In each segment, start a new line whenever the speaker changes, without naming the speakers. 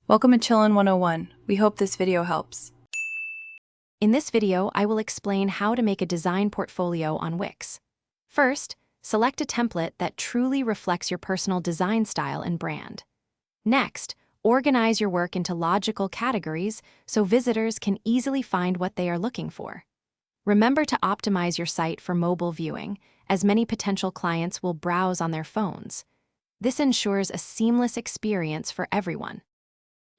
Welcome to Chillin' 101. We hope this video helps.
In this video, I will explain how to make a design portfolio on Wix. First, select a template that truly reflects your personal design style and brand. Next, organize your work into logical categories so visitors can easily find what they are looking for. Remember to optimize your site for mobile viewing, as many potential clients will browse on their phones. This ensures a seamless experience for everyone.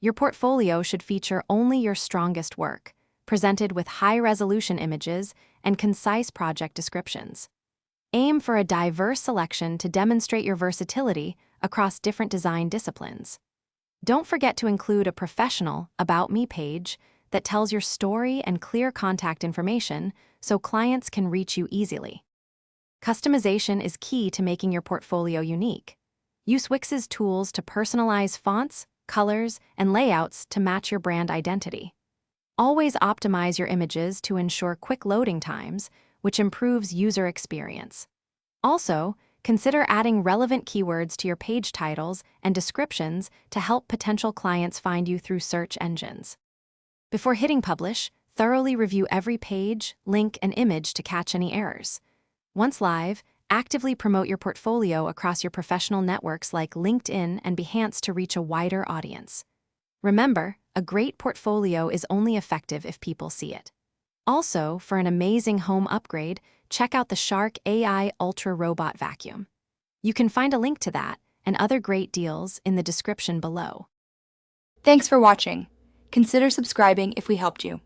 Your portfolio should feature only your strongest work, presented with high-resolution images and concise project descriptions. Aim for a diverse selection to demonstrate your versatility across different design disciplines. Don't forget to include a professional About Me page that tells your story and clear contact information so clients can reach you easily. Customization is key to making your portfolio unique. Use Wix's tools to personalize fonts, colors, and layouts to match your brand identity. Always optimize your images to ensure quick loading times, which improves user experience. Also, consider adding relevant keywords to your page titles and descriptions to help potential clients find you through search engines. Before hitting publish, thoroughly review every page, link, and image to catch any errors. Once live, actively promote your portfolio across your professional networks like LinkedIn and Behance to reach a wider audience. Remember, a great portfolio is only effective if people see it. Also, for an amazing home upgrade, check out the Shark AI Ultra Robot Vacuum. You can find a link to that and other great deals in the description below.
Thanks for watching. Consider subscribing if we helped you.